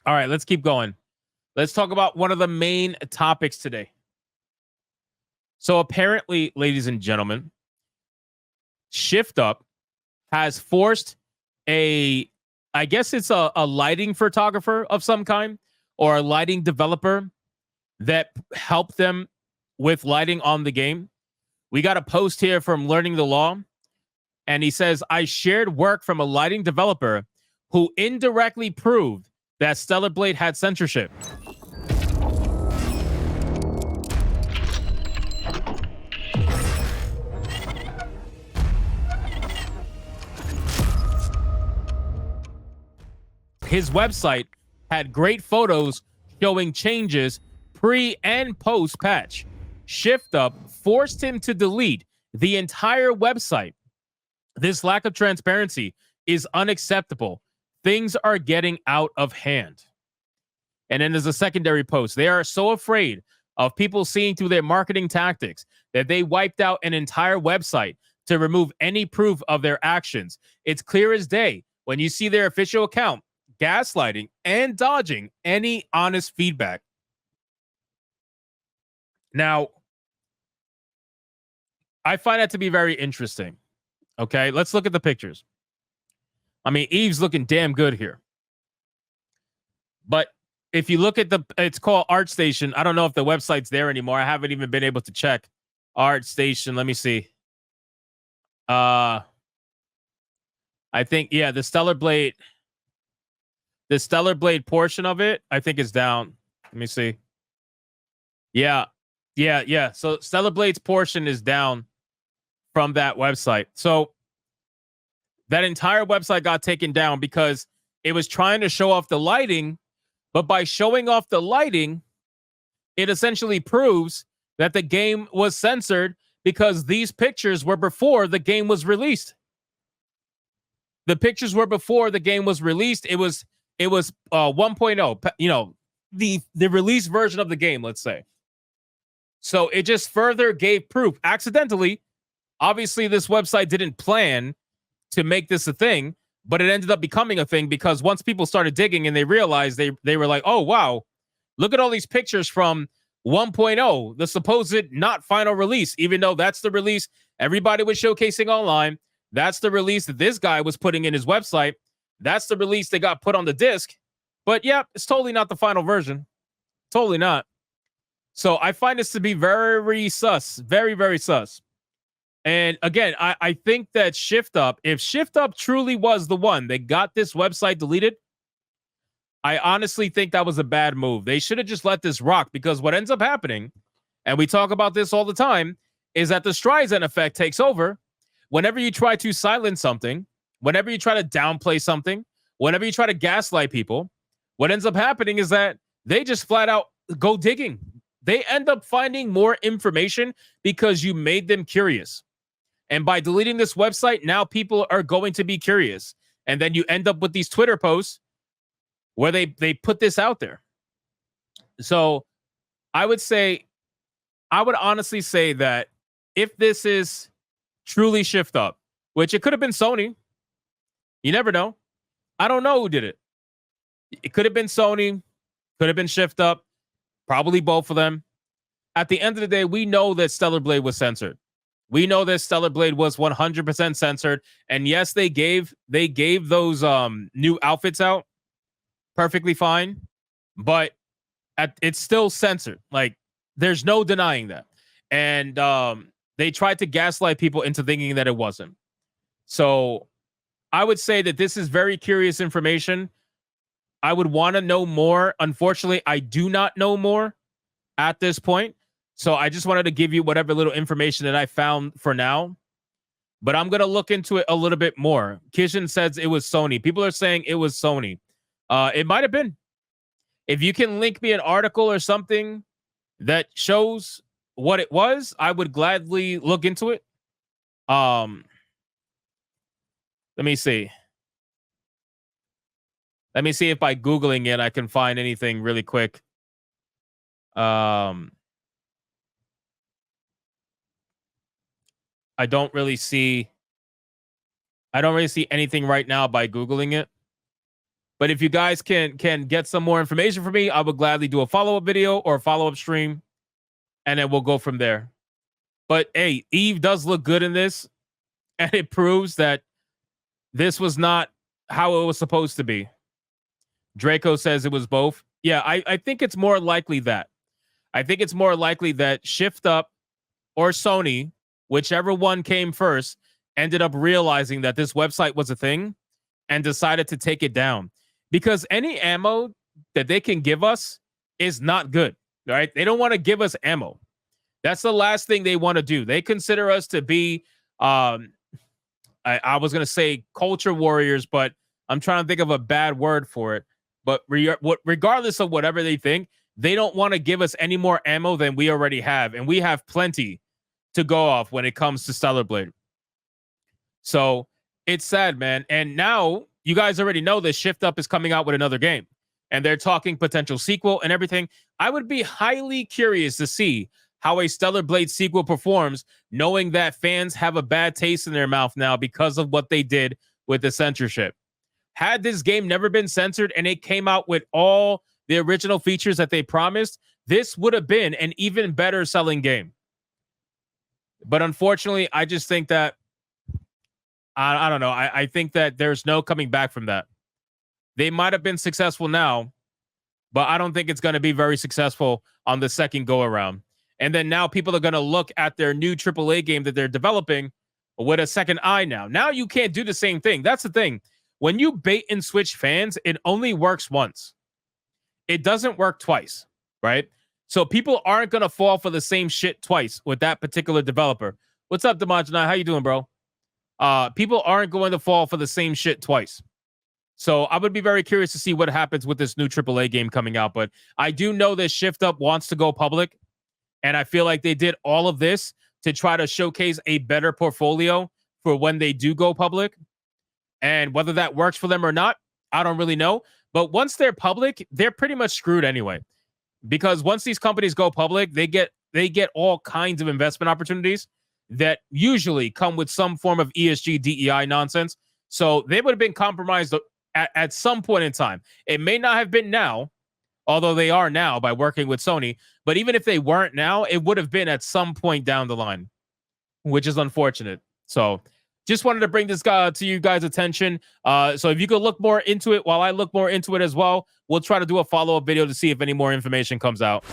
All right, let's keep going. Let's talk about one of the main topics today. So apparently, ladies and gentlemen, Shift Up has forced I guess it's a lighting photographer of some kind or a lighting developer that helped them with lighting on the game. We got a post here from Learning the Law, and he says, I shared work from a lighting developer who indirectly proved that Stellar Blade had censorship. His website had great photos showing changes pre and post patch. Shift Up forced him to delete the entire website. This lack of transparency is unacceptable. Things are getting out of hand. And then there's a secondary post. They are so afraid of people seeing through their marketing tactics that they wiped out an entire website to remove any proof of their actions. It's clear as day when you see their official account gaslighting and dodging any honest feedback. Now, I find that to be very interesting. Okay, let's look at the pictures. I mean, Eve's looking damn good here. But if you look at it's called ArtStation. I don't know if the website's there anymore. I haven't even been able to check ArtStation. Let me see. I think, yeah, the Stellar Blade portion of it, I think is down. Let me see. Yeah. So Stellar Blade's portion is down from that website. So that entire website got taken down because it was trying to show off the lighting, but by showing off the lighting, it essentially proves that the game was censored because these pictures were before the game was released. The pictures were before the game was released. It was 1.0, you know, the release version of the game, let's say. So it just further gave proof accidentally. Obviously, this website didn't plan to make this a thing, but it ended up becoming a thing because once people started digging and they realized they were like, oh, wow, look at all these pictures from 1.0, the supposed not final release, even though that's the release everybody was showcasing online. That's the release that this guy was putting in his website. That's the release that got put on the disc. But yeah, it's totally not the final version. Totally not. So I find this to be very sus. Very, very sus. And again, I think that Shift Up, if Shift Up truly was the one that got this website deleted, I honestly think that was a bad move. They should have just let this rock, because what ends up happening, and we talk about this all the time, is that the Streisand effect takes over. Whenever you try to silence something, whenever you try to downplay something, whenever you try to gaslight people, what ends up happening is that they just flat out go digging. They end up finding more information because you made them curious. And by deleting this website, now people are going to be curious. And then you end up with these Twitter posts where they put this out there. So I would honestly say that if this is truly Shift Up, which it could have been Sony, you never know. I don't know who did it. It could have been Sony, could have been Shift Up, probably both of them. At the end of the day, we know that Stellar Blade was censored. We know that Stellar Blade was 100% censored. And yes, they gave those new outfits out perfectly fine, but it's still censored. Like, there's no denying that. And they tried to gaslight people into thinking that it wasn't. So I would say that this is very curious information. I would want to know more. Unfortunately, I do not know more at this point. So I just wanted to give you whatever little information that I found for now. But I'm going to look into it a little bit more. Kishin says it was Sony. People are saying it was Sony. It might have been. If you can link me an article or something that shows what it was, I would gladly look into it. Let me see. Let me see if by Googling it, I can find anything really quick. I don't really see anything right now by Googling it. But if you guys can get some more information for me, I would gladly do a follow-up video or a follow-up stream, and then we'll go from there. But hey, Eve does look good in this, and it proves that this was not how it was supposed to be. Draco says it was both. Yeah, I think it's more likely that. I think it's more likely that Shift Up or Sony, whichever one came first, ended up realizing that this website was a thing and decided to take it down. Because any ammo that they can give us is not good, right? They don't want to give us ammo. That's the last thing they want to do. They consider us to be, I was going to say culture warriors, but I'm trying to think of a bad word for it. But regardless of whatever they think, they don't want to give us any more ammo than we already have. And we have plenty to go off when it comes to Stellar Blade. So it's sad, man. And now you guys already know that Shift Up is coming out with another game. And they're talking potential sequel and everything. I would be highly curious to see how a Stellar Blade sequel performs, knowing that fans have a bad taste in their mouth now because of what they did with the censorship. Had this game never been censored and it came out with all the original features that they promised, this would have been an even better selling game. But unfortunately, I just think that, I don't know. I think that there's no coming back from that. They might have been successful now, but I don't think it's going to be very successful on the second go around. And then now people are going to look at their new AAA game that they're developing with a second eye now. Now you can't do the same thing. That's the thing. When you bait and switch fans, it only works once. It doesn't work twice, right? So people aren't going to fall for the same shit twice with that particular developer. What's up, Demonjanai? How you doing, bro? People aren't going to fall for the same shit twice. So I would be very curious to see what happens with this new AAA game coming out. But I do know that Shift Up wants to go public. And I feel like they did all of this to try to showcase a better portfolio for when they do go public. And whether that works for them or not, I don't really know. But once they're public, they're pretty much screwed anyway. Because once these companies go public, they get all kinds of investment opportunities that usually come with some form of ESG, DEI nonsense. So they would have been compromised at some point in time. It may not have been now, although they are now by working with Sony. But even if they weren't now, it would have been at some point down the line, which is unfortunate. So just wanted to bring this guy to you guys' attention. So if you could look more into it while I look more into it as well, we'll try to do a follow-up video to see if any more information comes out.